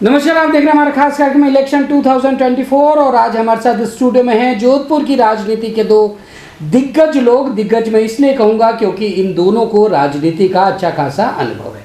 नमस्कार, आप देख रहे हैं हमारा खास कार्यक्रम इलेक्शन 2024 और आज हमारे साथ स्टूडियो में हैं जोधपुर की राजनीति के दो दिग्गज लोग। दिग्गज मैं इसलिए कहूंगा क्योंकि इन दोनों को राजनीति का अच्छा खासा अनुभव है।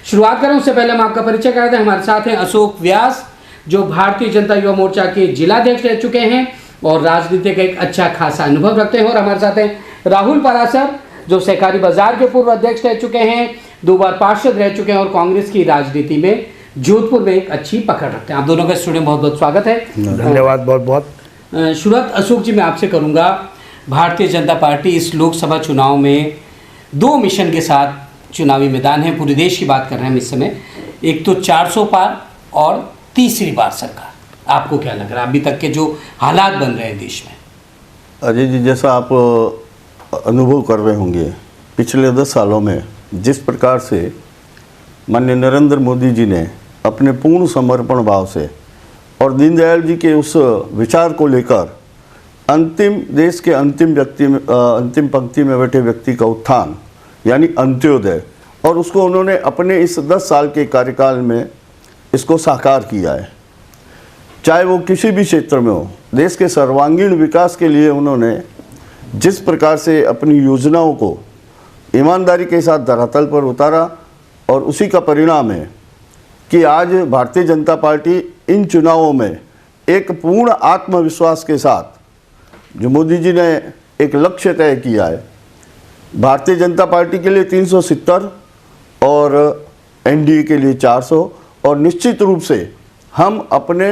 शुरुआत करें उससे पहले हम आपका परिचय करा दें। हमारे साथ हैं अशोक व्यास, जो भारतीय जनता युवा मोर्चा के जिलाध्यक्ष रह चुके हैं और राजनीति का एक अच्छा खासा अनुभव रखते हैं। और हमारे साथ हैं राहुल परासर, जो सहकारी बाजार के पूर्व अध्यक्ष रह चुके हैं, 2 बार पार्षद रह चुके हैं और कांग्रेस की राजनीति में जोधपुर में एक अच्छी पकड़ रखते हैं। आप दोनों का स्टूडियो में बहुत बहुत स्वागत है। धन्यवाद बहुत बहुत। शुरुआत अशोक जी मैं आपसे करूंगा। भारतीय जनता पार्टी इस लोकसभा चुनाव में 2 मिशन के साथ चुनावी मैदान है। पूरे देश की बात कर रहे हैं हम इस समय। एक तो 400 पार और तीसरी बार सरकार। आपको क्या लग रहा है अभी तक के जो हालात बन रहे हैं देश में? अजय जी, जैसा आप अनुभव कर रहे होंगे, पिछले 10 सालों में जिस प्रकार से माननीय नरेंद्र मोदी जी ने अपने पूर्ण समर्पण भाव से और दीनदयाल जी के उस विचार को लेकर देश के अंतिम पंक्ति में बैठे व्यक्ति का उत्थान यानी अंत्योदय, और उसको उन्होंने अपने इस 10 साल के कार्यकाल में इसको साकार किया है। चाहे वो किसी भी क्षेत्र में हो, देश के सर्वांगीण विकास के लिए उन्होंने जिस प्रकार से अपनी योजनाओं को ईमानदारी के साथ धरातल पर उतारा, और उसी का परिणाम है कि आज भारतीय जनता पार्टी इन चुनावों में एक पूर्ण आत्मविश्वास के साथ, जो मोदी जी ने एक लक्ष्य तय किया है, भारतीय जनता पार्टी के लिए 370 और एनडीए के लिए 400, और निश्चित रूप से हम अपने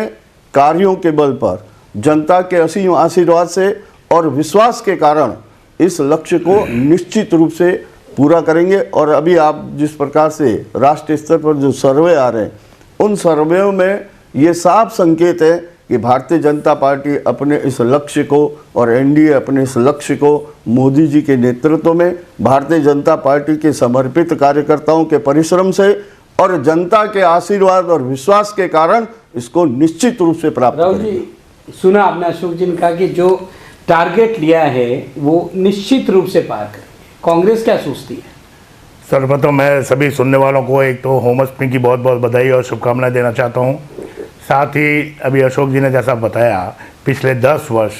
कार्यों के बल पर जनता के असीम आशीर्वाद से और विश्वास के कारण इस लक्ष्य को निश्चित रूप से पूरा करेंगे। और अभी आप जिस प्रकार से राष्ट्रीय स्तर पर जो सर्वे आ रहे हैं, उन सर्वेयों में ये साफ संकेत है कि भारतीय जनता पार्टी अपने इस लक्ष्य को और एनडीए अपने इस लक्ष्य को मोदी जी के नेतृत्व में भारतीय जनता पार्टी के समर्पित कार्यकर्ताओं के परिश्रम से और जनता के आशीर्वाद और विश्वास के कारण इसको निश्चित रूप से प्राप्त राहुल जी, सुना आपने अशोक जी ने कहा कि जो टारगेट लिया है वो निश्चित रूप से पार करें। कांग्रेस क्या सोचती है? सर्वप्रथम मैं सभी सुनने वालों को एक तो होमअष्टमी की बहुत बहुत बधाई और शुभकामनाएं देना चाहता हूं। साथ ही अभी अशोक जी ने जैसा बताया, पिछले 10 वर्ष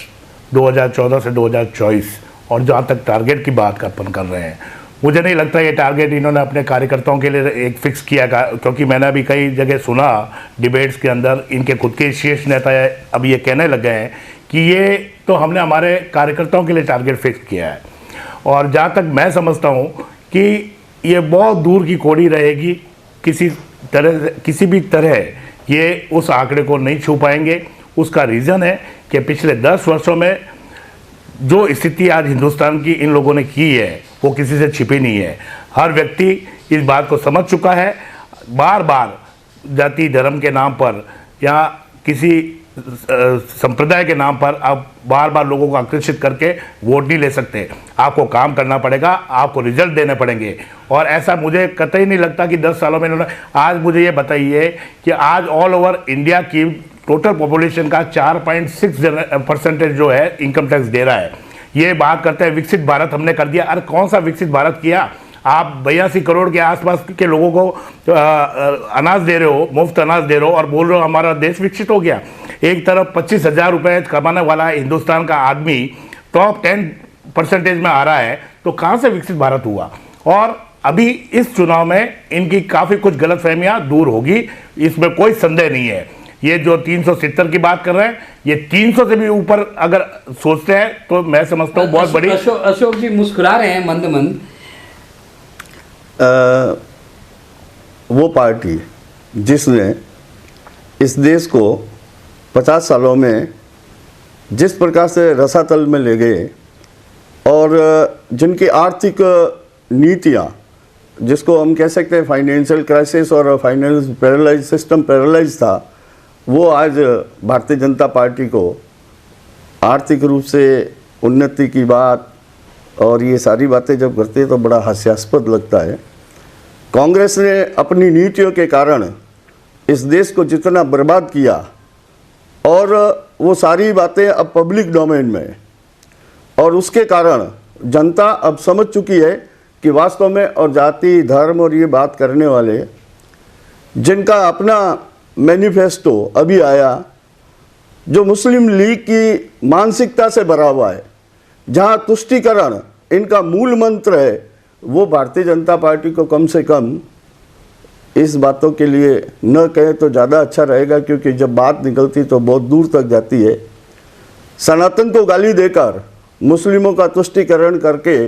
2014 से 2024 और जहां तक टारगेट की बात अपन कर रहे हैं, मुझे नहीं लगता ये टारगेट इन्होंने अपने कार्यकर्ताओं के लिए एक फिक्स किया, क्योंकि मैंने अभी कई जगह सुना डिबेट्स के अंदर इनके खुद के शीर्ष नेता अब ये कहने लग गए हैं कि ये तो हमने हमारे कार्यकर्ताओं के लिए टारगेट फिक्स किया है। और जहाँ तक मैं समझता हूँ कि ये बहुत दूर की कौड़ी रहेगी, किसी भी तरह ये उस आंकड़े को नहीं छू पाएंगे। उसका रीज़न है कि पिछले 10 वर्षों में जो स्थिति आज हिंदुस्तान की इन लोगों ने की है वो किसी से छिपी नहीं है। हर व्यक्ति इस बात को समझ चुका है। बार बार जाति धर्म के नाम पर या किसी संप्रदाय के नाम पर आप बार बार लोगों को आकर्षित करके वोट नहीं ले सकते। आपको काम करना पड़ेगा, आपको रिजल्ट देने पड़ेंगे। और ऐसा मुझे कतई नहीं लगता कि 10 सालों में इन्होंने, आज मुझे ये बताइए कि आज ऑल ओवर इंडिया की टोटल पॉपुलेशन का 4.6% जो है इनकम टैक्स दे रहा है। ये बात करते हैं विकसित भारत हमने कर दिया। अरे कौन सा विकसित भारत किया? आप 82 करोड़ के आसपास के लोगों को अनाज दे रहे हो, मुफ्त अनाज दे रहे हो और बोल रहे हो हमारा देश विकसित हो गया। एक तरफ 25,000 रुपये कमाने वाला हिंदुस्तान का आदमी टॉप 10% में आ रहा है, तो कहाँ से विकसित भारत हुआ? और अभी इस चुनाव में इनकी काफ़ी कुछ गलतफहमियां दूर होगी, इसमें कोई संदेह नहीं है। ये जो 370 की बात कर रहे हैं, ये 300 से भी ऊपर अगर सोचते हैं तो मैं समझता हूँ बहुत बड़ी। अशोक जी मुस्कुरा रहे हैं मंद मंद। वो पार्टी जिसने इस देश को 50 सालों में जिस प्रकार से रसातल में ले गए और जिनकी आर्थिक नीतियाँ, जिसको हम कह सकते हैं फाइनेंशियल क्राइसिस और फाइनेंशियल सिस्टम पैरालाइज था, वो आज भारतीय जनता पार्टी को आर्थिक रूप से उन्नति की बात और ये सारी बातें जब करते हैं तो बड़ा हास्यास्पद लगता है। कांग्रेस ने अपनी नीतियों के कारण इस देश को जितना बर्बाद किया, और वो सारी बातें अब पब्लिक डोमेन में, और उसके कारण जनता अब समझ चुकी है कि वास्तव में और जाति धर्म और ये बात करने वाले जिनका अपना मैनिफेस्टो अभी आया जो मुस्लिम लीग की मानसिकता से भरा हुआ है, जहां तुष्टीकरण इनका मूल मंत्र है, वो भारतीय जनता पार्टी को कम से कम इस बातों के लिए न कहे तो ज़्यादा अच्छा रहेगा, क्योंकि जब बात निकलती तो बहुत दूर तक जाती है। सनातन को गाली देकर मुस्लिमों का तुष्टीकरण करके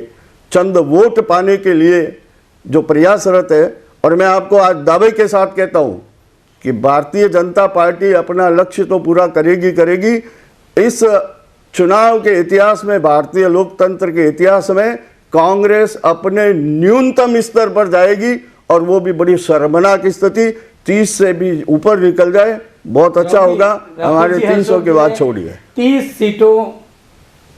चंद वोट पाने के लिए जो प्रयासरत है, और मैं आपको आज दावे के साथ कहता हूं कि भारतीय जनता पार्टी अपना लक्ष्य तो पूरा करेगी। इस चुनाव के इतिहास में, भारतीय लोकतंत्र के इतिहास में कांग्रेस अपने न्यूनतम स्तर पर जाएगी, और वो भी बड़ी शर्मनाक स्थिति, 30 से भी ऊपर निकल जाए बहुत अच्छा होगा। हमारे 300 के बाद छोड़िए, 30 सीटों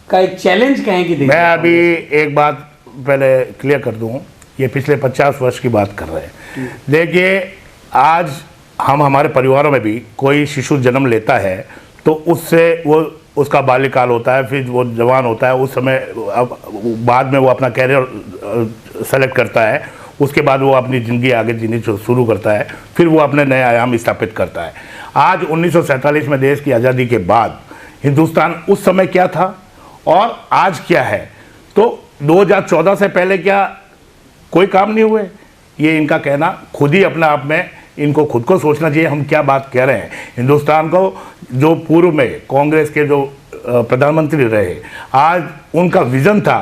का एक चैलेंज कहेंगे। मैं अभी एक बात पहले क्लियर कर दूं, ये पिछले 50 वर्ष की बात कर रहे हैं। देखिए, आज हम हमारे परिवारों में भी कोई शिशु जन्म लेता है तो उससे वो उसका बाल्यकाल होता है, फिर वो जवान होता है, उस समय अब बाद में वो अपना कैरियर सेलेक्ट करता है, उसके बाद वो अपनी ज़िंदगी आगे जीनी शुरू करता है, फिर वो अपने नए आयाम स्थापित करता है। आज 1947 में देश की आज़ादी के बाद हिंदुस्तान उस समय क्या था और आज क्या है, तो 2014 से पहले क्या कोई काम नहीं हुए? ये इनका कहना खुद ही अपने आप में इनको खुद को सोचना चाहिए हम क्या बात कह रहे हैं। हिंदुस्तान को जो पूर्व में कांग्रेस के जो प्रधानमंत्री रहे, आज उनका विज़न था,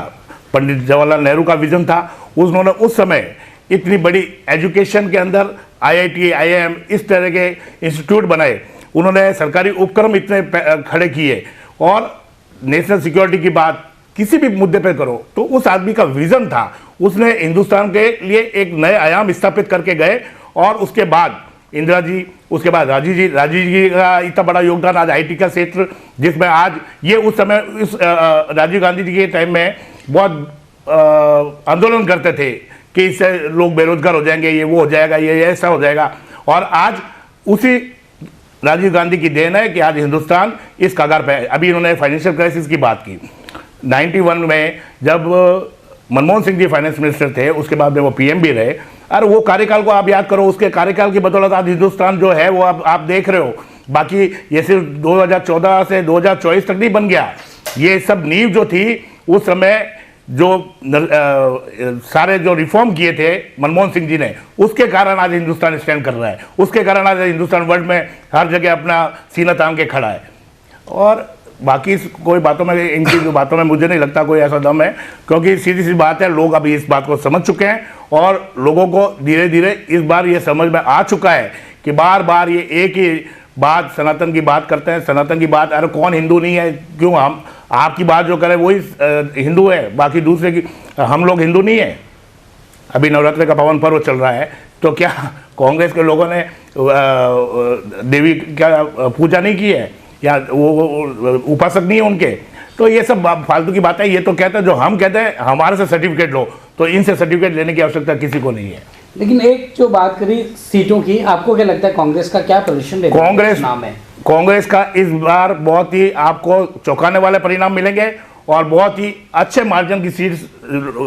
पंडित जवाहरलाल नेहरू का विज़न था, उन्होंने उस समय इतनी बड़ी एजुकेशन के अंदर IIT, IIM इस तरह के इंस्टीट्यूट बनाए, उन्होंने सरकारी उपक्रम इतने खड़े किए, और नेशनल सिक्योरिटी की बात किसी भी मुद्दे पे करो तो उस आदमी का विजन था, उसने हिंदुस्तान के लिए एक नए आयाम स्थापित करके गए। और उसके बाद इंदिरा जी, उसके बाद राजीव जी का इतना बड़ा योगदान आज IT का क्षेत्र, जिसमें आज ये उस समय इस राजीव गांधी जी के टाइम में बहुत आंदोलन करते थे कि इससे लोग बेरोजगार हो जाएंगे, ये वो हो जाएगा, ये ऐसा हो जाएगा, और आज उसी राजीव गांधी की देन है कि आज हिंदुस्तान इस कगार पे है। अभी इन्होंने फाइनेंशियल क्राइसिस की बात की, 91 में जब मनमोहन सिंह जी फाइनेंस मिनिस्टर थे, उसके बाद में वो PM भी रहे, और वो कार्यकाल को आप याद करो, उसके कार्यकाल की बदौलत आज हिंदुस्तान जो है वो आप देख रहे हो। बाकी ये सिर्फ 2014 से 2024 तक नहीं बन गया, ये सब नींव जो थी उस समय जो सारे जो रिफॉर्म किए थे मनमोहन सिंह जी ने, उसके कारण आज हिंदुस्तान स्टैंड कर रहा है, उसके कारण आज हिंदुस्तान वर्ल्ड में हर जगह अपना सीना तान के खड़ा है। और बाकी कोई बातों में, इनकी जो बातों में मुझे नहीं लगता कोई ऐसा दम है, क्योंकि सीधी सी बात है, लोग अभी इस बात को समझ चुके हैं, और लोगों को धीरे धीरे इस बार ये समझ में आ चुका है कि बार बार ये एक ही बात सनातन की बात करते हैं, सनातन की बात, अरे कौन हिंदू नहीं है, क्यों हम आपकी बात जो करें वही हिंदू है, बाकी दूसरे की हम लोग हिंदू नहीं है। अभी नवरात्रि का पावन पर्व चल रहा है, तो क्या कांग्रेस के लोगों ने देवी क्या पूजा नहीं की है, या वो उपासक नहीं है उनके? तो ये सब फालतू की बात है। ये तो कहते हैं, जो हम कहते हैं हमारे से सर्टिफिकेट लो, तो इनसे सर्टिफिकेट लेने की आवश्यकता किसी को नहीं है। लेकिन एक जो बात करी सीटों की, आपको क्या लगता है कांग्रेस का क्या पोजीशन रहेगा? कांग्रेस का इस बार बहुत ही आपको चौंकाने वाले परिणाम मिलेंगे, और बहुत ही अच्छे मार्जिन की सीट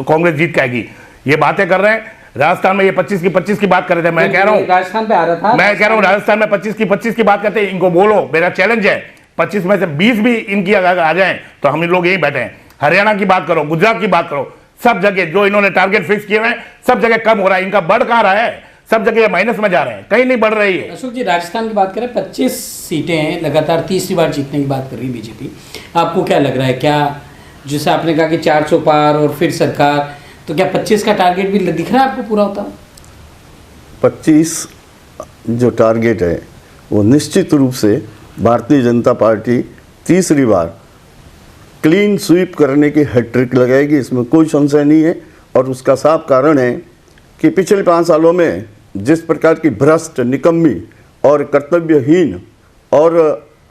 कांग्रेस जीत के आएगी। ये बातें कर रहे हैं, राजस्थान में ये 25 की बात कर रहे थे, मैं कह रहा हूँ राजस्थान पे आ रहा था, मैं कह रहा हूँ राजस्थान में 25 की बात करते हैं। इनको बोलो, मेरा चैलेंज है 25 में से 20 भी इनकी आ जाएं तो हम लोग यहीं बैठे हैं। हरियाणा की बात करो, गुजरात की बात करो, सब जगह जो इन्होंने टारगेट फिक्स किए हैं, सब जगह कम हो रहा है, इनका बढ़ कहाँ रहा है, सब जगह माइनस में जा रहे हैं, कहीं नहीं बढ़ रही है। अशोक जी, राजस्थान की बात करें, 25 सीटें हैं, लगातार तीसरी बार जीतने की बात कर रही है बीजेपी। आपको क्या लग रहा है, क्या जैसे आपने कहा कि 400 पार और फिर सरकार, तो क्या 25 का टारगेट भी दिख रहा है आपको पूरा होता? 25 जो टारगेट है वो निश्चित रूप से भारतीय जनता पार्टी तीसरी बार क्लीन स्वीप करने की हैट्रिक लगाएगी, इसमें कोई संशय नहीं है। और उसका साफ कारण है कि पिछले 5 सालों में जिस प्रकार की भ्रष्ट, निकम्मी और कर्तव्यहीन और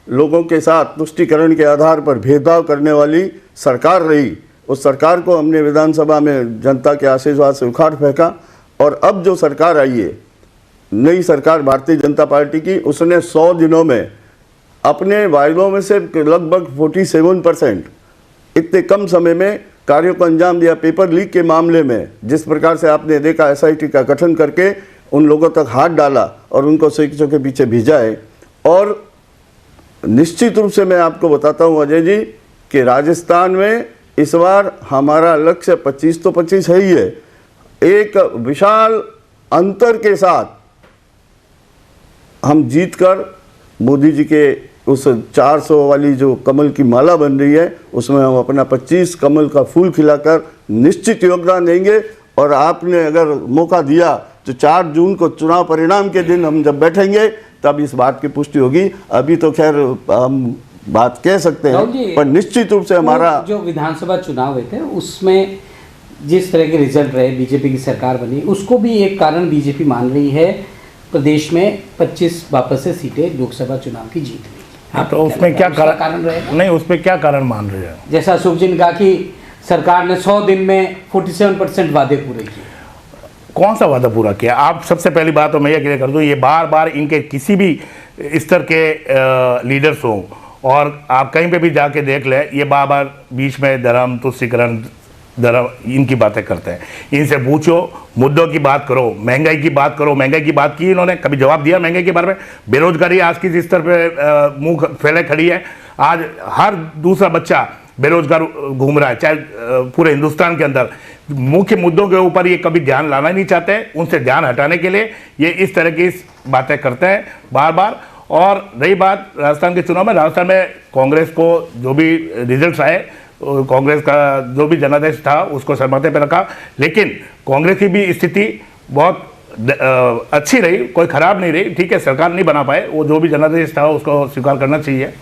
लोगों के साथ तुष्टीकरण के आधार पर भेदभाव करने वाली सरकार रही, उस सरकार को हमने विधानसभा में जनता के आशीर्वाद से उखाड़ फेंका। और अब जो सरकार आई है, नई सरकार भारतीय जनता पार्टी की, उसने 100 दिनों में अपने वायदों में से लगभग 47% इतने कम समय में कार्यों को अंजाम दिया। पेपर लीक के मामले में जिस प्रकार से आपने देखा, SIT का गठन करके उन लोगों तक हाथ डाला और उनको शिक्षकों के पीछे भिजाए। और निश्चित रूप से मैं आपको बताता हूँ अजय जी कि राजस्थान में इस बार हमारा लक्ष्य 25 तो 25 है ही है। एक विशाल अंतर के साथ हम जीतकर मोदी जी के उस 400 वाली जो कमल की माला बन रही है उसमें हम अपना 25 कमल का फूल खिलाकर निश्चित योगदान देंगे। और आपने अगर मौका दिया तो 4 जून को चुनाव परिणाम के दिन हम जब बैठेंगे तब इस बात की पुष्टि होगी। अभी तो खैर हम बात कह सकते हैं, पर निश्चित रूप से हमारा जो विधानसभा चुनाव हुए थे उसमें जिस तरह के रिजल्ट रहे, बीजेपी की सरकार बनी, उसको भी एक कारण बीजेपी मान रही है प्रदेश में 25 वापस से सीटें लोकसभा चुनाव की जीत ली। हाँ, तो उसमें क्या कारण रहेगा? नहीं, उसमें क्या कारण मान रहे हैं? जैसा अशोक जी ने कहा कि सरकार ने 100 दिन में 47% वादे पूरे किए। कौन सा वादा पूरा किया? आप सबसे पहली बात तो मैं ये क्लियर कर दूं, ये बार बार इनके किसी भी स्तर के लीडर्स हों और आप कहीं पे भी जाके देख लें, ये बार बार बीच में धर्म तुष्टीकरण धर्म इनकी बातें करते हैं। इनसे पूछो, मुद्दों की बात करो, महंगाई की बात करो। महंगाई की बात की इन्होंने कभी जवाब दिया महंगाई के बारे में? बेरोजगारी आज किस स्तर पे मुंह फैले खड़ी है। आज हर दूसरा बच्चा बेरोजगार घूम रहा है, चाहे पूरे हिंदुस्तान के अंदर। मुख्य मुद्दों के ऊपर ये कभी ध्यान लाना नहीं चाहते, उनसे ध्यान हटाने के लिए ये इस तरह की बातें करते हैं बार बार। और रही बात राजस्थान के चुनाव में, राजस्थान में कांग्रेस को जो भी रिजल्ट्स आए, कांग्रेस का जो भी जनादेश था उसको सरमाते पे रखा, लेकिन कांग्रेस की भी स्थिति बहुत अच्छी रही, कोई खराब नहीं रही। ठीक है, सरकार नहीं बना पाए, वो जो भी जनादेश था उसको स्वीकार करना चाहिए।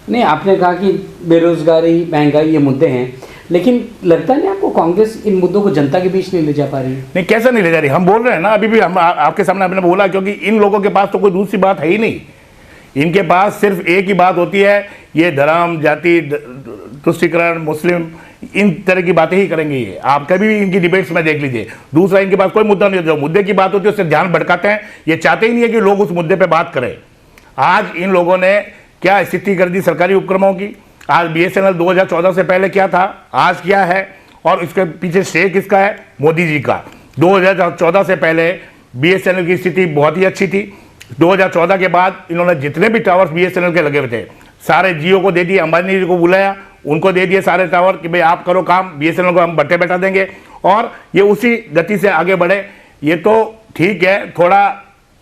नहीं, आपने कहा कि बेरोजगारी महंगाई ये मुद्दे हैं, लेकिन लगता नहीं आपको कांग्रेस इन मुद्दों को जनता के बीच नहीं ले जा पा रही? नहीं, कैसे नहीं ले जा रही? हम बोल रहे हैं ना, अभी भी हम आपके सामने हमने बोला, क्योंकि इन लोगों के पास तो कोई दूसरी बात है ही नहीं। इनके पास सिर्फ एक ही बात होती है, ये धर्म जाति तुष्टीकरण मुस्लिम इन तरह की बातें ही करेंगे। ये आप कभी भी इनकी डिबेट्स में देख लीजिए, दूसरा इनके पास कोई मुद्दा नहीं। जो मुद्दे की बात होती है उससे ध्यान भटकाते हैं। ये चाहते ही नहीं है कि लोग उस मुद्दे पर बात करें। आज इन लोगों ने क्या स्थिति कर दी सरकारी उपक्रमों की। आज BSNL 2014 से पहले क्या था, आज क्या है, और इसके पीछे श्रेय किसका है? मोदी जी का। 2014 से पहले BSNL की स्थिति बहुत ही अच्छी थी। 2014 के बाद इन्होंने जितने भी टावर्स BSNL के लगे हुए थे सारे जियो को दे दिए, अंबानी जी को बुलाया, उनको दे दिए सारे टावर कि भाई आप करो काम, BSNL को हम बट्टे बैठा देंगे, और ये उसी गति से आगे बढ़े। ये तो ठीक है, थोड़ा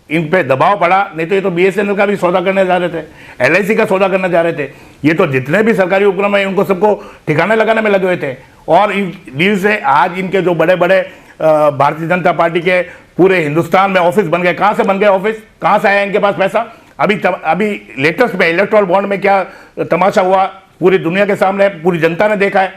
इन पे दबाव पड़ा, नहीं तो ये तो BSNL का भी सौदा करने जा रहे थे, LIC का सौदा करने जा रहे थे। ये तो जितने भी सरकारी उपक्रम है उनको सबको ठिकाने लगाने में लगे हुए थे। और इन डील से आज इनके जो बड़े बड़े भारतीय जनता पार्टी के पूरे हिंदुस्तान में ऑफिस बन गए। कहाँ से बन गए ऑफिस? कहाँ से आया इनके पास पैसा? अभी लेटेस्ट में इलेक्ट्रल बॉन्ड में क्या तमाशा हुआ पूरी दुनिया के सामने, पूरी जनता ने देखा है।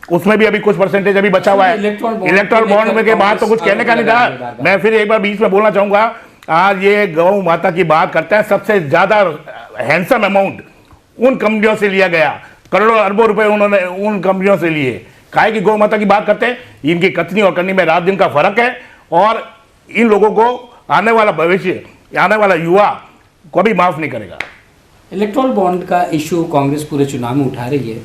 उसमें भी अभी कुछ परसेंटेज अभी बचा हुआ है। इलेक्ट्रल बॉन्ड में के बाद तो कुछ कहने का नहीं था। मैं फिर एक बार बीच में बोलना चाहूंगा, आज ये गौ माता की बात करते हैं, सबसे ज्यादा हैंडसम अमाउंट उन कंपनियों से लिया गया, करोड़ों अरबों रुपए उन्होंने उन कंपनियों से लिए। काहे की गौ माता की बात करते हैं? इनकी कथनी और करनी में रात दिन का फर्क है, और इन लोगों को आने वाला भविष्य, आने वाला युवा कभी माफ नहीं करेगा। इलेक्ट्रल बॉन्ड का इशू कांग्रेस पूरे चुनाव में उठा रही है।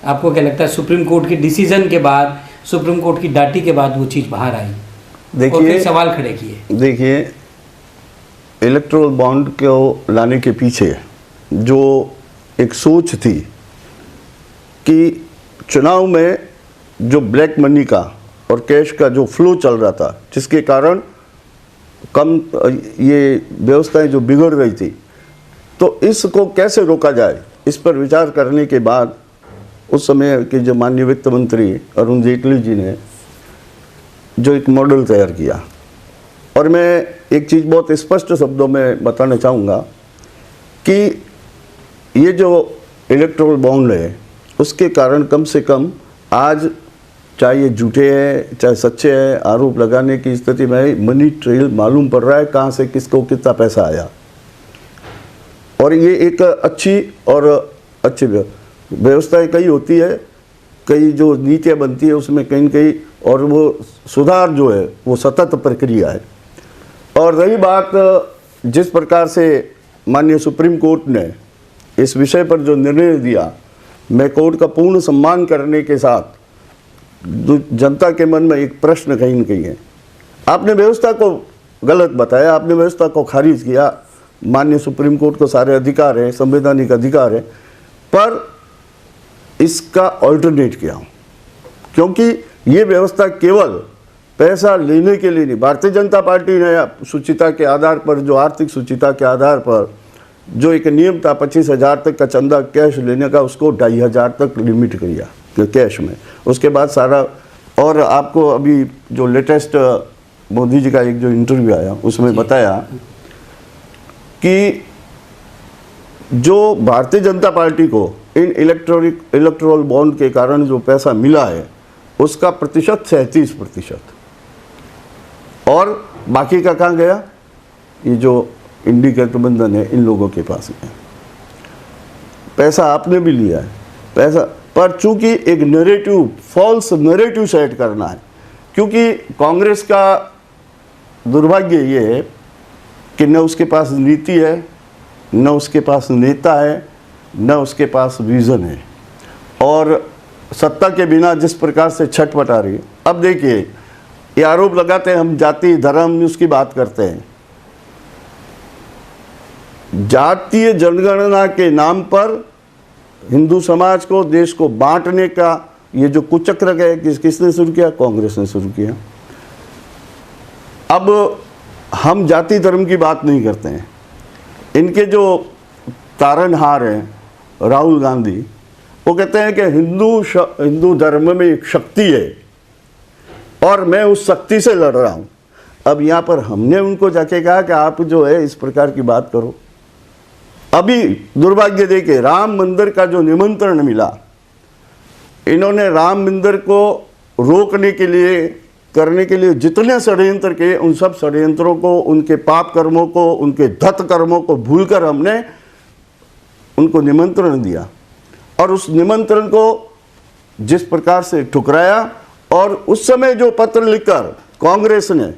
आपको क्या लगता है सुप्रीम कोर्ट के डिसीजन के बाद, सुप्रीम कोर्ट की डांटी के बाद वो चीज़ बाहर आई? देखिए, सवाल खड़े किए। देखिए, इलेक्ट्रल बॉन्ड को लाने के पीछे जो एक सोच थी कि चुनाव में जो ब्लैक मनी का और कैश का जो फ्लो चल रहा था, जिसके कारण कम ये व्यवस्थाएं जो बिगड़ रही थी, तो इसको कैसे रोका जाए, इस पर विचार करने के बाद उस समय के जो माननीय वित्त मंत्री अरुण जेटली जी ने जो एक मॉडल तैयार किया। और मैं एक चीज़ बहुत स्पष्ट शब्दों में बताना चाहूँगा कि ये जो इलेक्ट्रल बॉन्ड है उसके कारण कम से कम आज, चाहे ये झूठे हैं चाहे सच्चे हैं, आरोप लगाने की स्थिति में मनी ट्रेल मालूम पड़ रहा है, कहाँ से किसको कितना पैसा आया। और ये एक अच्छी व्यवस्थाएं कई होती है, कई जो नीतियाँ बनती है उसमें कहीं कहीं, और वो सुधार जो है वो सतत प्रक्रिया है। और रही बात जिस प्रकार से माननीय सुप्रीम कोर्ट ने इस विषय पर जो निर्णय दिया, मैं कोर्ट का पूर्ण सम्मान करने के साथ जनता के मन में एक प्रश्न कहीं न कहीं है। आपने व्यवस्था को गलत बताया, आपने व्यवस्था को खारिज किया। माननीय सुप्रीम कोर्ट को सारे अधिकार है, संवैधानिक अधिकार है, पर इसका ऑल्टरनेट किया हूँ, क्योंकि ये व्यवस्था केवल पैसा लेने के लिए नहीं। भारतीय जनता पार्टी ने सुचिता के आधार पर, जो आर्थिक सुचिता के आधार पर जो एक नियम था 25,000 तक का चंदा कैश लेने का, उसको 2,500 तक लिमिट किया कैश में। उसके बाद सारा, और आपको अभी जो लेटेस्ट मोदी जी का एक जो इंटरव्यू आया उसमें बताया कि जो भारतीय जनता पार्टी को इन इलेक्टोरल बॉन्ड के कारण जो पैसा मिला है उसका प्रतिशत 37%, और बाकी का कहाँ गया? ये जो इंडी गठबंधन है इन लोगों के पास है। पैसा आपने भी लिया है, पैसा, पर चूंकि एक नैरेटिव, फॉल्स नैरेटिव सेट करना है, क्योंकि कांग्रेस का दुर्भाग्य ये है कि न उसके पास नीति है, न उसके पास नेता है, न उसके पास विजन है, और सत्ता के बिना जिस प्रकार से छटपटा रही है। अब देखिए, ये आरोप लगाते हैं हम जाति धर्म उसकी बात करते हैं। जातीय जनगणना के नाम पर हिंदू समाज को, देश को बांटने का ये जो कुचक्र है, किसने शुरू किया? कांग्रेस ने शुरू किया। अब हम जाति धर्म की बात नहीं करते हैं। इनके जो तारनहार हैं राहुल गांधी, वो कहते हैं कि हिंदू धर्म में एक शक्ति है और मैं उस शक्ति से लड़ रहा हूं। अब यहाँ पर हमने उनको जाके कहा कि आप जो है इस प्रकार की बात करो। अभी दुर्भाग्य देखे, राम मंदिर का जो निमंत्रण मिला, इन्होंने राम मंदिर को रोकने के लिए, करने के लिए जितने षड्यंत्र किए, उन सब षड्यंत्रों को, उनके पाप कर्मों को, उनके धत कर्मों को भूलकर हमने उनको निमंत्रण दिया, और उस निमंत्रण को जिस प्रकार से ठुकराया, और उस समय जो पत्र लिखकर कांग्रेस ने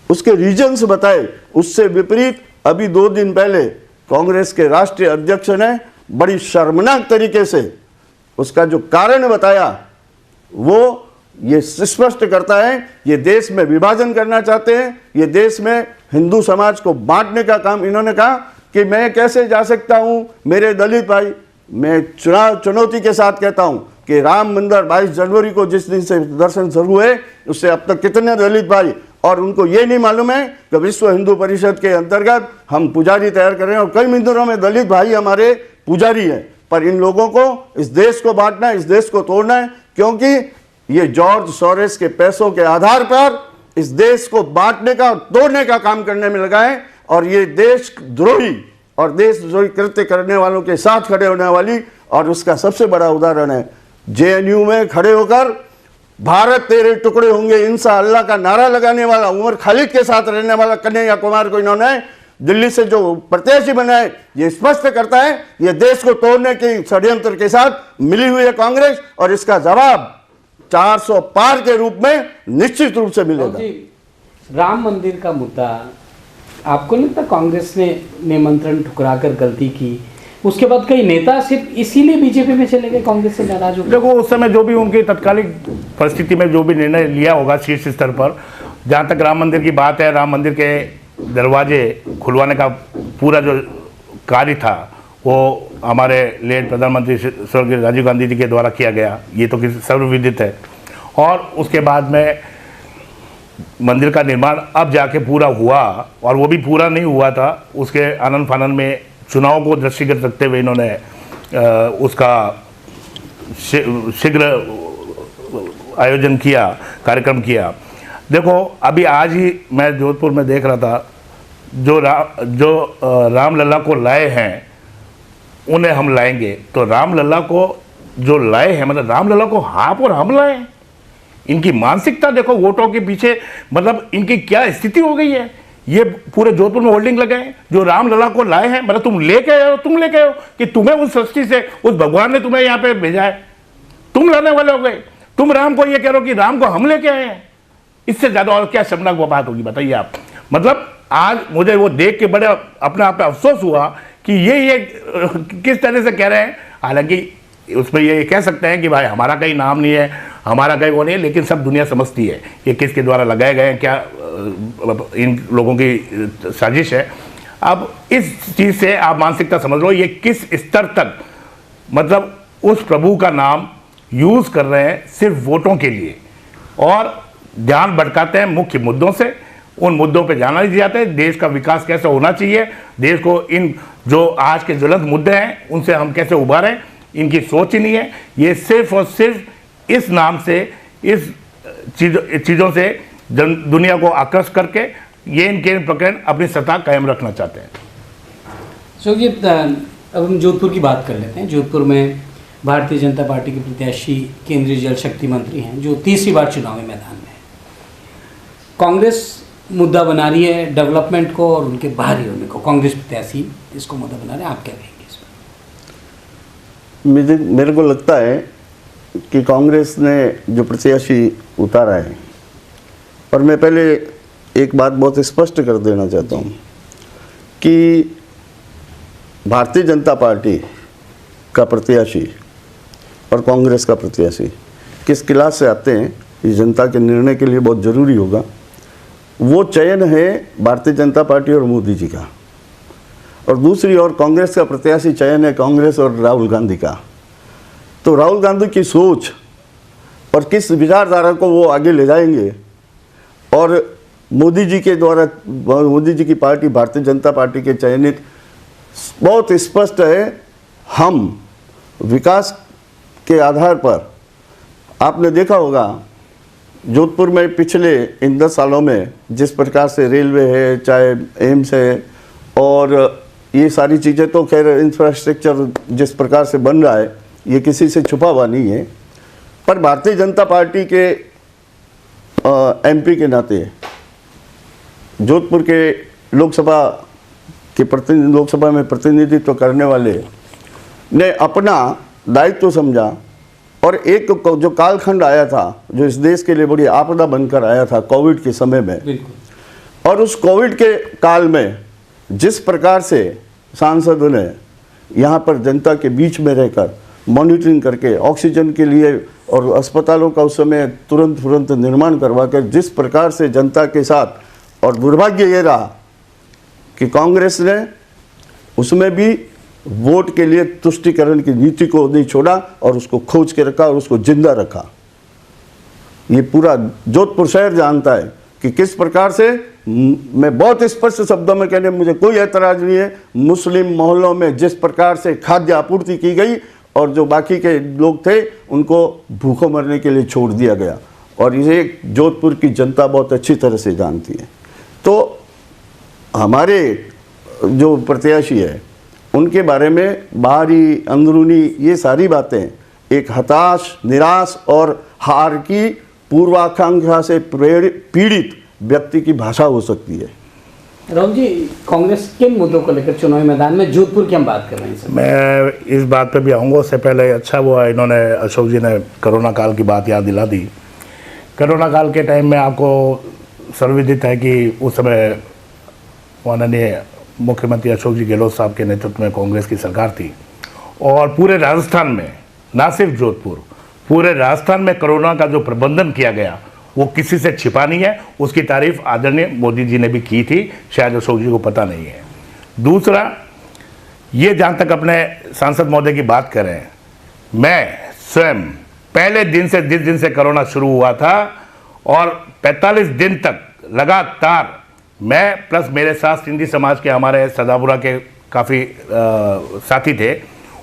उसके रीजंस बताए, उससे विपरीत अभी 2 दिन पहले कांग्रेस के राष्ट्रीय अध्यक्ष ने बड़ी शर्मनाक तरीके से उसका जो कारण बताया, वो ये स्पष्ट करता है ये देश में विभाजन करना चाहते हैं, ये देश में हिंदू समाज को बांटने का काम। इन्होंने कहा कि मैं कैसे जा सकता हूं, मेरे दलित भाई, मैं चुनौती के साथ कहता हूं कि राम मंदिर 22 जनवरी को जिस दिन से दर्शन शुरू हुए, उससे अब तक कितने दलित भाई, और उनको ये नहीं मालूम है कि विश्व हिंदू परिषद के अंतर्गत हम पुजारी तैयार कर रहे हैं, और कई मंदिरों में दलित भाई हमारे पुजारी हैं। पर इन लोगों को इस देश को बांटना है, इस देश को तोड़ना है, क्योंकि ये जॉर्ज सोरेस के पैसों के आधार पर इस देश को बांटने का और तोड़ने का काम करने में लगा है। और ये देशद्रोही और देशद्रोही कृत्य करने वालों के साथ खड़े होने वाली, और उसका सबसे बड़ा उदाहरण है जेएनयू में खड़े होकर भारत तेरे टुकड़े होंगे इंशाअल्लाह का नारा लगाने वाला, उमर खालिद के साथ रहने वाला कन्हैया कुमार को इन्होंने दिल्ली से जो प्रत्याशी बनाए, ये स्पष्ट करता है ये देश को तोड़ने के षड्यंत्र के साथ मिली हुई है कांग्रेस, और इसका जवाब 400 पार के रूप में निश्चित रूप से मिलेगा। राम मंदिर का मुद्दा, आपको नहीं लगता कांग्रेस ने निमंत्रण ठुकराकर गलती की? उसके बाद कई नेता सिर्फ इसीलिए बीजेपी में चले गए, कांग्रेस से नाराज हो गए। देखो, उस समय जो भी उनकी तत्कालिक परिस्थिति में जो भी निर्णय लिया होगा शीर्ष स्तर पर, जहाँ तक राम मंदिर की बात है, राम मंदिर के दरवाजे खुलवाने का पूरा जो कार्य था वो हमारे लेट प्रधानमंत्री स्वर्गीय राजीव गांधी जी के द्वारा किया गया, ये तो किसी सर्वविदित है। और उसके बाद में मंदिर का निर्माण अब जाके पूरा हुआ, और वो भी पूरा नहीं हुआ था, उसके आनंद फानन में चुनाव को दृष्टिगत रखते हुए इन्होंने उसका शीघ्र आयोजन किया, कार्यक्रम किया। देखो, अभी आज ही मैं जोधपुर में देख रहा था, जो रामलला को लाए हैं उन्हें हम लाएंगे, तो रामलला को जो लाए हैं, मतलब रामलला को आप और हम लाए। इनकी मानसिकता देखो, वोटों के पीछे मतलब इनकी क्या स्थिति हो गई है। ये पूरे जोधपुर में होल्डिंग लगाए, जो रामलला को लाए हैं, मतलब तुम लेके आए हो कि तुम्हें उस सृष्टि से उस भगवान ने तुम्हें यहाँ पे भेजा है, तुम लाने वाले हो गए। तुम राम को ये कह रहे हो कि राम को हम लेके आए हैं। इससे ज्यादा और क्या शर्मनाक वो बात होगी, बताइए आप। मतलब आज मुझे वो देख के बड़े अपने आप पे अफसोस हुआ कि ये किस तरह से कह रहे हैं। हालांकि उसमें ये कह सकते हैं कि भाई हमारा कहीं नाम नहीं है, हमारा कहीं वो नहीं है, लेकिन सब दुनिया समझती है ये किसके द्वारा लगाए गए हैं, क्या इन लोगों की साजिश है। अब इस चीज़ से आप मानसिकता समझ लो ये किस स्तर तक मतलब उस प्रभु का नाम यूज़ कर रहे हैं सिर्फ वोटों के लिए, और ध्यान भटकाते हैं मुख्य मुद्दों से। उन मुद्दों पे जाना नहीं जाते, देश का विकास कैसे होना चाहिए, देश को इन जो आज के ज्वलंत मुद्दे हैं उनसे हम कैसे उबारें, इनकी सोच ही नहीं है। ये सिर्फ और सिर्फ इस नाम से, इस चीज़ों से दुनिया को आकर्षित करके ये इनके प्रकरण अपनी सत्ता कायम रखना चाहते हैं। ये अब हम जोधपुर की बात कर लेते हैं। जोधपुर में भारतीय जनता पार्टी के प्रत्याशी केंद्रीय जल शक्ति मंत्री हैं जो तीसरी बार चुनावी मैदान में है। कांग्रेस मुद्दा बना रही है डेवलपमेंट को और उनके बाहरी होने को, कांग्रेस प्रत्याशी इसको मुद्दा बना रहे हैं, आप क्या कहेंगे इस पर? मेरे को लगता है कि कांग्रेस ने जो प्रत्याशी उतारा है, और मैं पहले एक बात बहुत स्पष्ट कर देना चाहता हूँ कि भारतीय जनता पार्टी का प्रत्याशी और कांग्रेस का प्रत्याशी किस क्लास से आते हैं ये जनता के निर्णय के लिए बहुत ज़रूरी होगा। वो चयन है भारतीय जनता पार्टी और मोदी जी का, और दूसरी ओर कांग्रेस का प्रत्याशी चयन है कांग्रेस और राहुल गांधी का। तो राहुल गांधी की सोच और किस विचारधारा को वो आगे ले जाएंगे, और मोदी जी के द्वारा मोदी जी की पार्टी भारतीय जनता पार्टी के चयनित बहुत स्पष्ट है। हम विकास के आधार पर, आपने देखा होगा जोधपुर में पिछले इन 10 सालों में जिस प्रकार से रेलवे है, चाहे एम्स है, और ये सारी चीज़ें तो खैर इंफ्रास्ट्रक्चर जिस प्रकार से बन रहा है ये किसी से छुपा हुआ नहीं है। पर भारतीय जनता पार्टी के एमपी के नाते जोधपुर के लोकसभा में प्रतिनिधित्व करने वाले ने अपना दायित्व समझा, और एक जो कालखंड आया था जो इस देश के लिए बड़ी आपदा बनकर आया था कोविड के समय में, और उस कोविड के काल में जिस प्रकार से सांसदों ने यहाँ पर जनता के बीच में रहकर मॉनिटरिंग करके ऑक्सीजन के लिए और अस्पतालों का उस समय तुरंत निर्माण करवा कर जिस प्रकार से जनता के साथ, और दुर्भाग्य ये रहा कि कांग्रेस ने उसमें भी वोट के लिए तुष्टीकरण की नीति को नहीं छोड़ा और उसको खोज के रखा और उसको जिंदा रखा। ये पूरा जोधपुर शहर जानता है कि किस प्रकार से, मैं बहुत स्पष्ट शब्दों में कहने मुझे कोई ऐतराज नहीं है, मुस्लिम मोहल्लों में जिस प्रकार से खाद्य आपूर्ति की गई और जो बाकी के लोग थे उनको भूखों मरने के लिए छोड़ दिया गया, और इसे जोधपुर की जनता बहुत अच्छी तरह से जानती है। तो हमारे जो प्रत्याशी है उनके बारे में बाहरी अंदरूनी ये सारी बातें एक हताश, निराश और हार की पूर्वाकांक्षा से पीड़ित व्यक्ति की भाषा हो सकती है। राहुल जी, कांग्रेस किन मुद्दों को लेकर चुनावी मैदान में, जोधपुर की हम बात कर रहे हैं सर? मैं इस बात पे भी आऊँगा। उससे पहले अच्छा हुआ इन्होंने, अशोक जी ने कोरोना काल की बात याद दिला दी। कोरोना काल के टाइम में आपको सर्वविदित है कि उस समय माननीय मुख्यमंत्री अशोक जी गहलोत साहब के नेतृत्व में कांग्रेस की सरकार थी, और पूरे राजस्थान में, ना सिर्फ जोधपुर, पूरे राजस्थान में कोरोना का जो प्रबंधन किया गया वो किसी से छिपा नहीं है। उसकी तारीफ आदरणीय मोदी जी ने भी की थी, शायद अशोक जी को पता नहीं है। दूसरा, ये जहाँ तक अपने सांसद महोदय की बात करें, मैं स्वयं पहले दिन से, जिस दिन से कोरोना शुरू हुआ था और 45 दिन तक लगातार मैं प्लस मेरे साथ सिंधी समाज के हमारे सदापुरा के काफ़ी साथी थे,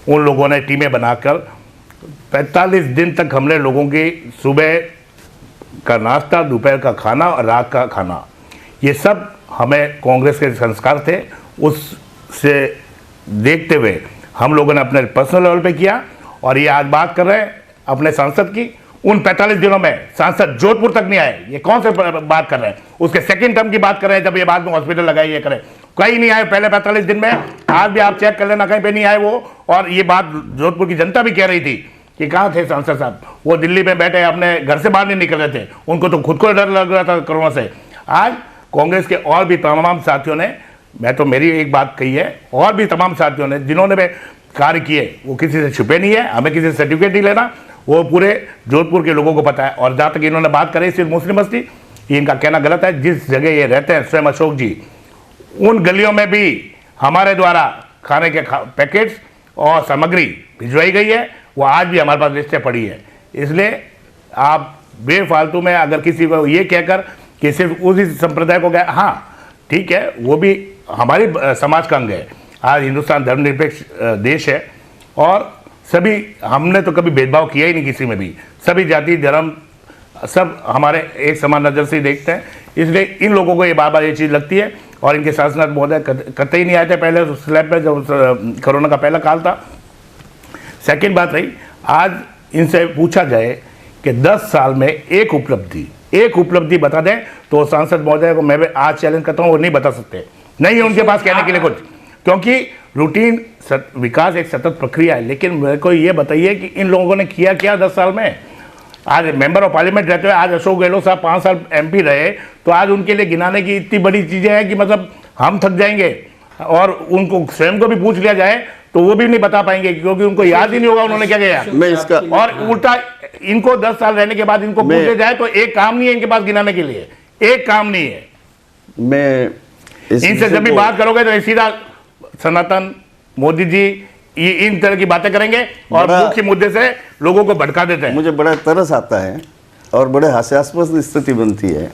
उन लोगों ने टीमें बनाकर 45 दिन तक हमने लोगों की सुबह का नाश्ता, दोपहर का खाना और रात का खाना, ये सब हमें कांग्रेस के संस्कार थे, उससे देखते हुए हम लोगों ने अपने पर्सनल लेवल पे किया। और ये आज बात कर रहे हैं अपने सांसद की, उन 45 दिनों में सांसद जोधपुर तक नहीं आए। ये कौन से बात कर रहे हैं? उसके सेकंड टर्म की बात कर रहे हैं, जब ये बाद में हॉस्पिटल लगाए, ये करें, कहीं नहीं आए पहले 45 दिन में। आज भी आप चेक कर लेना, कहीं पे नहीं आए वो। और ये बात जोधपुर की जनता भी कह रही थी कि कहाँ थे सांसद साहब, वो दिल्ली में बैठे अपने घर से बाहर नहीं निकल रहे थे, उनको तो खुद को डर लग रहा था कोरोना से। आज कांग्रेस के और भी तमाम साथियों ने, मैं तो मेरी एक बात कही है, और भी तमाम साथियों ने जिन्होंने भी कार्य किए वो किसी से छुपे नहीं है, हमें किसी से सर्टिफिकेट नहीं लेना। वो पूरे जोधपुर के लोगों को पता है। और जहाँ तक इन्होंने बात करी सिर्फ मुस्लिम बस्ती, ये इनका कहना गलत है। जिस जगह ये रहते हैं स्वयं अशोक जी, उन गलियों में भी हमारे द्वारा खाने के पैकेट्स और सामग्री भिजवाई गई है, वो आज भी हमारे पास लिस्टें पड़ी है। इसलिए आप बेफालतू में अगर किसी को ये कहकर कि सिर्फ उसी संप्रदाय को कह, हाँ ठीक है, वो भी हमारी समाज का अंग है। आज हिंदुस्तान धर्मनिरपेक्ष देश है और सभी, हमने तो कभी भेदभाव किया ही नहीं किसी में भी, सभी जाति धर्म सब हमारे एक समान नज़र से देखते हैं। इसलिए इन लोगों को ये बार बार ये चीज़ लगती है और इनके शासनाथ महोदय कतई ही नहीं आए थे पहले स्लैब पे जब कोरोना का पहला काल था। सेकंड बात रही, आज इनसे पूछा जाए कि 10 साल में एक उपलब्धि बता दें तो सांसद महोदय को मैं भी आज चैलेंज करता हूँ, वो नहीं बता सकते, नहीं है उनके पास कहने के लिए कुछ, क्योंकि रूटीन विकास एक सतत प्रक्रिया है। लेकिन मेरे को ये बताइए कि इन लोगों ने किया क्या 10 साल में। आज मेंबर ऑफ पार्लियामेंट रहते हुए आज अशोक गहलोत साहब 5 साल MP रहे, तो आज उनके लिए गिनाने की इतनी बड़ी चीज़ें हैं कि मतलब हम थक जाएंगे। और उनको स्वयं को भी पूछ लिया जाए तो वो भी नहीं बता पाएंगे, क्योंकि उनको याद ही नहीं होगा उन्होंने क्या किया। मैं इसका और उल्टा इनको 10 साल रहने के बाद इनको पूछे जाए तो एक काम नहीं है इनके पास गिनाने के लिए, एक काम नहीं है। मैं इनसे जब भी बात करोगे तो सीधा सनातन मोदी जी ये इन तरह की बातें करेंगे और मुख्य मुद्दे से लोगों को भटका देते हैं। मुझे बड़ा तरस आता है और बड़े हास्यास्पद स्थिति बनती है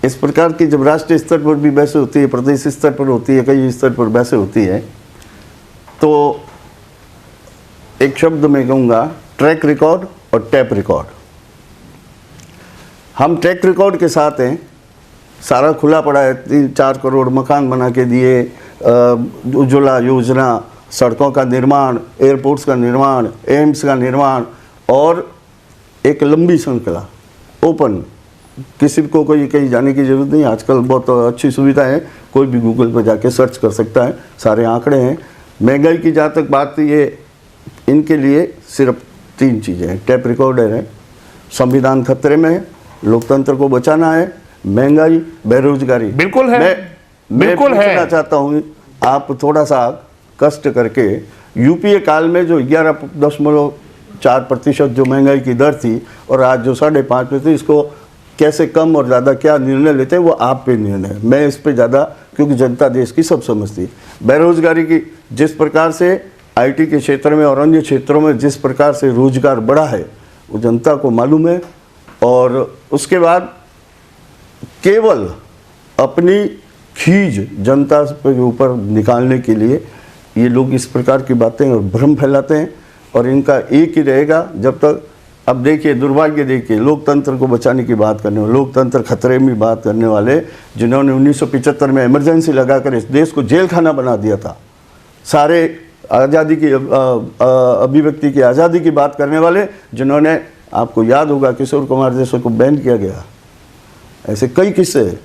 इस प्रकार की, जब राष्ट्रीय स्तर पर भी बहसें होती है, प्रदेश स्तर पर होती है, कई स्तर पर बहसें होती है, तो एक शब्द मैं कहूँगा, ट्रैक रिकॉर्ड और टैप रिकॉर्ड। हम ट्रैक रिकॉर्ड के साथ हैं, सारा खुला पड़ा है, 3-4 करोड़ मकान बना के दिए, उज्ज्वला योजना, सड़कों का निर्माण, एयरपोर्ट्स का निर्माण, एम्स का निर्माण और एक लंबी श्रृंखला ओपन, किसी को कोई कहीं जाने की ज़रूरत नहीं। आजकल बहुत अच्छी सुविधा है, कोई भी गूगल पर जाके सर्च कर सकता है, सारे आंकड़े हैं। महंगाई की जहाँ तक बात, ये इनके लिए सिर्फ 3 चीज़ें हैं, टैप रिकॉर्डर है, संविधान खतरे में है, लोकतंत्र को बचाना है, महंगाई, बेरोजगारी। बिल्कुल है, बिल्कुल है। पूछना चाहता हूँ, आप थोड़ा सा कष्ट करके यूपीए काल में जो 11.4% जो महंगाई की दर थी और आज जो 5.5% थी, इसको कैसे कम और ज़्यादा क्या निर्णय लेते हैं वो आप पे निर्णय है, मैं इस पे ज़्यादा, क्योंकि जनता देश की सब समझती। बेरोजगारी की जिस प्रकार से IT के क्षेत्र में और अन्य क्षेत्रों में जिस प्रकार से रोजगार बढ़ा है वो जनता को मालूम है। और उसके बाद केवल अपनी खीज जनता के ऊपर निकालने के लिए ये लोग इस प्रकार की बातें और भ्रम फैलाते हैं और इनका एक ही रहेगा जब तक। अब देखिए, दुर्भाग्य देखिए, लोकतंत्र को बचाने की बात करने वाले, लोकतंत्र खतरे में बात करने वाले, जिन्होंने 1975 में इमरजेंसी लगाकर इस देश को जेल खाना बना दिया था, सारे आज़ादी की अभिव्यक्ति की आज़ादी की बात करने वाले, जिन्होंने, आपको याद होगा किशोर कुमार जैसे को बैन किया गया, ऐसे कई किस्से,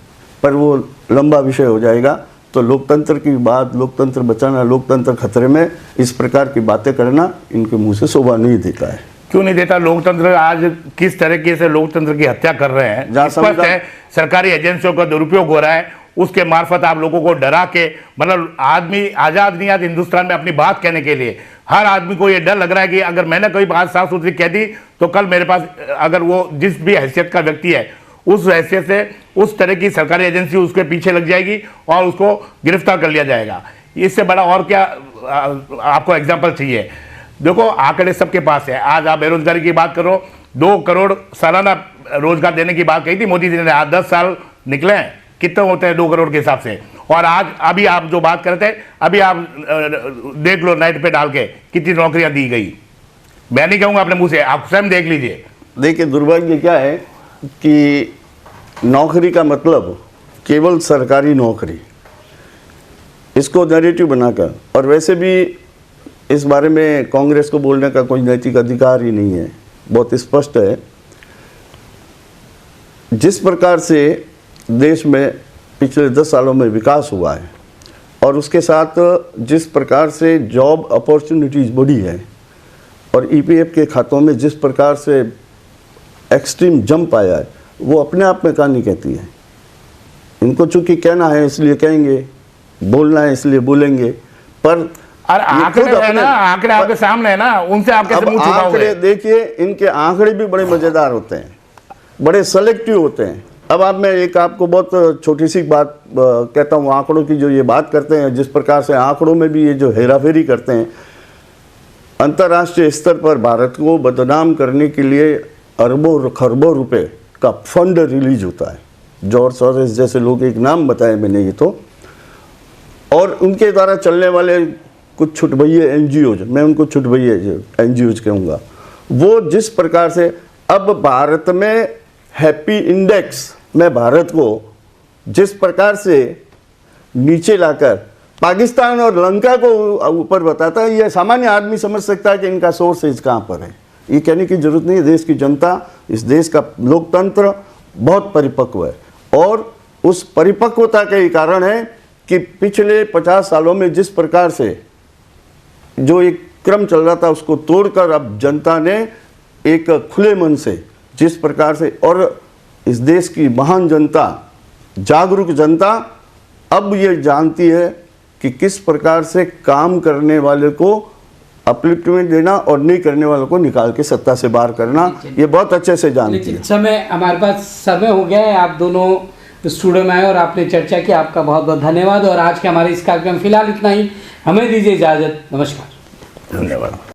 पर वो लंबा विषय हो जाएगा। तो लोकतंत्र की बात, लोकतंत्र बचाना, लोकतंत्र खतरे में, इस प्रकार की बातें करना इनके मुंह से शोभा नहीं देता है। क्यों नहीं देता? लोकतंत्र आज किस तरीके से लोकतंत्र की हत्या कर रहे हैं, स्पष्ट है। सरकारी एजेंसियों का दुरुपयोग हो रहा है, उसके मार्फत आप लोगों को डरा के, मतलब आदमी आज़ाद नहीं आज हिंदुस्तान में अपनी बात कहने के लिए। हर आदमी को ये डर लग रहा है कि अगर मैंने कोई बात साफ सुथरी कह दी तो कल मेरे पास, अगर वो जिस भी हैसियत का व्यक्ति है, उस हैसियत से उस तरह की सरकारी एजेंसी उसके पीछे लग जाएगी और उसको गिरफ्तार कर लिया जाएगा। इससे बड़ा और क्या आपको एग्जाम्पल चाहिए? देखो, आंकड़े सबके पास है। आज आप बेरोजगारी की बात करो, 2 करोड़ सालाना रोजगार देने की बात कही थी मोदी जी ने, आज 10 साल निकले हैं, कितने होते हैं 2 करोड़ के हिसाब से? और आज अभी आप जो बात करते हैं, अभी आप देख लो नेट पे डाल के कितनी नौकरियां दी गई। मैं नहीं कहूँगा अपने मुंह से, आप स्वयं देख लीजिए। देखिए, दुर्भाग्य क्या है कि नौकरी का मतलब केवल सरकारी नौकरी, इसको नैरेटिव बनाकर, और वैसे भी इस बारे में कांग्रेस को बोलने का कोई नैतिक अधिकार ही नहीं है, बहुत स्पष्ट है। जिस प्रकार से देश में पिछले 10 सालों में विकास हुआ है और उसके साथ जिस प्रकार से जॉब अपॉर्चुनिटीज़ बढ़ी है और EPF के खातों में जिस प्रकार से एक्सट्रीम जंप आया है, वो अपने आप में कहानी कहती है। इनको चूँकि कहना है इसलिए कहेंगे, बोलना है इसलिए बोलेंगे, पर और ये आंकड़े खुद है अपने- ना, आंकड़े आपके सामने है ना, उनसे आप कैसे अब मुंह छुपाओगे? आंकड़े देखिए, इनके आंकड़े भी बड़े मजेदार होते हैं, बड़े सेलेक्टिव होते हैं। अब आप, मैं एक आपको बहुत छोटी सी बात कहता हूँ, आंकड़ों की जो ये बात करते हैं, जिस प्रकार से आंकड़ों में भी ये जो हेराफेरी करते हैं, अंतर्राष्ट्रीय स्तर पर भारत को बदनाम करने के लिए अरबों और खरबों रुपए का फंड रिलीज होता है। जॉर्ज सोरोस जैसे लोग, एक नाम बताया मैंने ये तो, और उनके द्वारा चलने वाले कुछ छुटभइये एनजीओज, मैं उनको छुटभइये एनजीओज कहूँगा, वो जिस प्रकार से अब भारत में हैप्पी इंडेक्स में भारत को जिस प्रकार से नीचे लाकर पाकिस्तान और लंका को ऊपर बताता है, यह सामान्य आदमी समझ सकता है कि इनका सोर्सेज कहाँ पर है। ये कहने की जरूरत नहीं है। देश की जनता, इस देश का लोकतंत्र बहुत परिपक्व है, और उस परिपक्वता के कारण है कि पिछले 50 सालों में जिस प्रकार से जो एक क्रम चल रहा था, उसको तोड़कर अब जनता ने एक खुले मन से जिस प्रकार से, और इस देश की महान जनता, जागरूक जनता अब ये जानती है कि किस प्रकार से काम करने वाले को अपलिफ्टमेंट देना और नहीं करने वालों को निकाल के सत्ता से बाहर करना, ये बहुत अच्छे से जानती है। लेकिन समय, हमारे पास समय हो गया है। आप दोनों स्टूडियो में आए और आपने चर्चा की, आपका बहुत बहुत धन्यवाद। और आज के हमारे इस कार्यक्रम फिलहाल इतना ही, हमें दीजिए इजाज़त, नमस्कार। धन्यवाद।